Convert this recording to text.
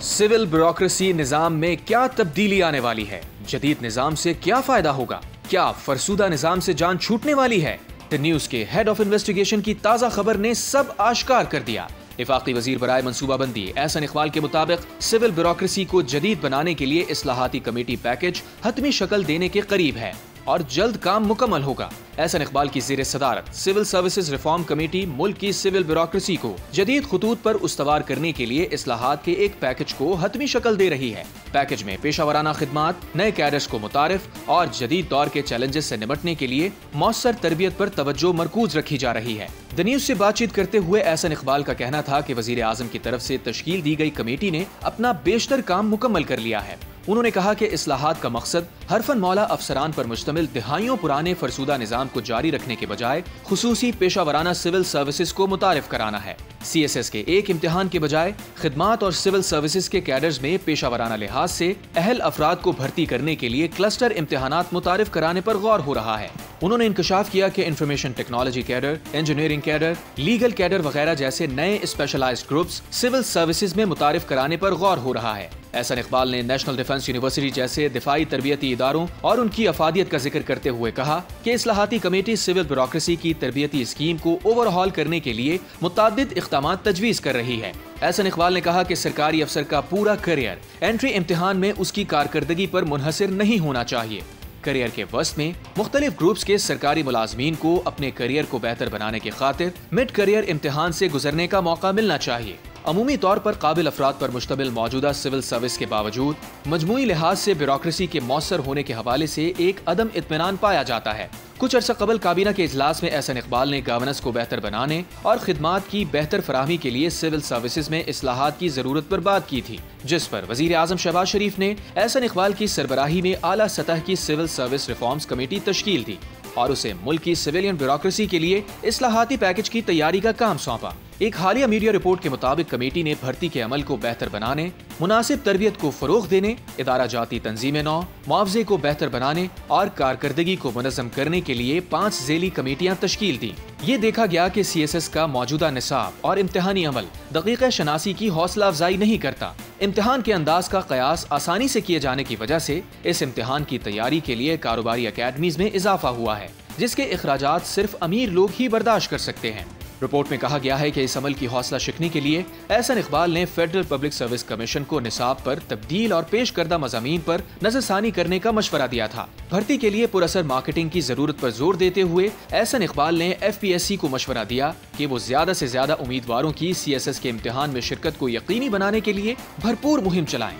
Civil bureaucracy निजाम में क्या तब्दीली आने वाली है? जदीद निजाम से क्या फायदा होगा? क्या फरसूदा निजाम से जान छूटने वाली है? द न्यूज के हेड ऑफ इन्वेस्टिगेशन की ताजा खबर ने सब आश्कार कर दिया। इफाकी वजीर बराए मंसूबाबंदी एहसन इकबाल के मुताबिक सिविल ब्यूरोक्रेसी को जदीद बनाने के लिए इस्लाहाती कमेटी पैकेज हतमी शक्ल देने के करीब है और जल्द काम मुकम्मल होगा। एहसन इकबाल की ज़ेर सदारत सिविल सर्विसेज रिफॉर्म कमेटी मुल्क की सिविल ब्यूरोक्रेसी को जदीद खतूत पर उस्तवार करने के लिए इस्लाहात के एक पैकेज को हतमी शक्ल दे रही है। पैकेज में पेशावराना खिदमात, नए कैडर्स को मुतारिफ और जदीद दौर के चैलेंजेस से निपटने के लिए मौसर तरबियत पर तवज्जो मरकूज रखी जा रही है। द न्यूज से बातचीत करते हुए एहसन इकबाल का कहना था कि वजीर आजम की तरफ से तश्कील दी गई कमेटी ने अपना बेशतर काम मुकम्मल कर लिया है। उन्होंने कहा कि इस्लाहात का मकसद हरफन मौला अफसरान पर मुश्तमिल दिहाइयों पुराने फरसूदा निजाम को जारी रखने के बजाय खुसूसी पेशावराना सिविल सर्विसेज को मुतारिफ कराना है। CSS के एक इम्तिहान के बजाय खिदमात और सिविल सर्विसेज के कैडर्स में पेशावराना लिहाज से अहल अफराद को भर्ती करने के लिए क्लस्टर इम्तिहानात मुतारिफ कराने पर गौर हो रहा है। उन्होंने इंकशाफ किया कि information technology cadre, engineering cadre, legal cadre वगैरह जैसे नए स्पेशलाइज्ड ग्रुप्स सिविल सर्विसेज में मुतारिफ कराने पर गौर हो रहा है। एहसन इकबाल ने नेशनल डिफेंस यूनिवर्सिटी जैसे दिफाई तरबियती इदारों और उनकी अफादियत का जिक्र करते हुए कहा कि इस्लाहाती कमेटी सिविल ब्यूरोक्रेसी की तरबियती स्कीम को ओवरहॉल करने के लिए मुतअद्दिद इक़दामात तजवीज़ कर रही है। एहसन इकबाल ने कहा कि सरकारी अफसर का पूरा करियर एंट्री इम्तिहान में उसकी कारकर्दगी पर मुनहसर नहीं होना चाहिए। करियर के वस्त में मुख्तलिफ ग्रुप्स के सरकारी मुलाजमीन को अपने करियर को बेहतर बनाने की खातिर मिड करियर इम्तिहान से गुजरने का मौका मिलना चाहिए। अमूमी तौर पर काबिल अफराद पर मुश्तमिल मौजूदा सिविल सर्विस के बावजूद मजमूई लिहाज से ब्यूरोक्रेसी के मौसर होने के हवाले से एक अदम इत्मीनान पाया जाता है। कुछ अर्सा कबल काबीना के इजलास में एहसन इकबाल ने गवर्नेंस को बेहतर बनाने और खिदमात की बेहतर फराहमी के लिए सिविल सर्विसेज में इस्लाहात की जरूरत पर बात की थी, जिस पर वजीर आजम शहबाज शरीफ ने एहसन इकबाल की सरबराही में आला सतह की सिविल सर्विस रिफॉर्म्स कमेटी तश्कील दी और उसे मुल्क की सिविलियन ब्यूरोक्रेसी के लिए इस्लाहाती पैकेज की तैयारी का काम सौंपा। एक हालिया मीडिया रिपोर्ट के मुताबिक कमेटी ने भर्ती के अमल को बेहतर बनाने, मुनासिब तरबियत को फरोग देने, इदारा जाती तंजीम नौ, मुआवजे को बेहतर बनाने और कारकर्दगी को मुनज़्ज़म करने के लिए 5 ज़ेली कमेटियां तश्कील दी। ये देखा गया कि CSS का मौजूदा निसाब और इम्तिहानी अमल दक़ीक़ शनासी की हौसला अफजाई नहीं करता। इम्तिहान के अंदाज का कयास आसानी से किए जाने की वजह से इस इम्तिहान की तैयारी के लिए कारोबारी अकेडमीज में इजाफा हुआ है, जिसके इखराजात सिर्फ अमीर लोग ही बर्दाश्त कर सकते हैं। रिपोर्ट में कहा गया है कि इस अमल की हौसला शिकनी के लिए एहसन इकबाल ने फेडरल पब्लिक सर्विस कमीशन को निसाब पर तब्दील और पेश करदा मज़ामीन पर नजरसानी करने का मशवरा दिया था। भर्ती के लिए पुरअसर मार्केटिंग की जरूरत पर जोर देते हुए एहसन इकबाल ने FPSC को मशवरा दिया कि वो ज्यादा से ज्यादा उम्मीदवारों की CSS के इम्तिहान में शिरकत को यकीनी बनाने के लिए भरपूर मुहिम चलाएं।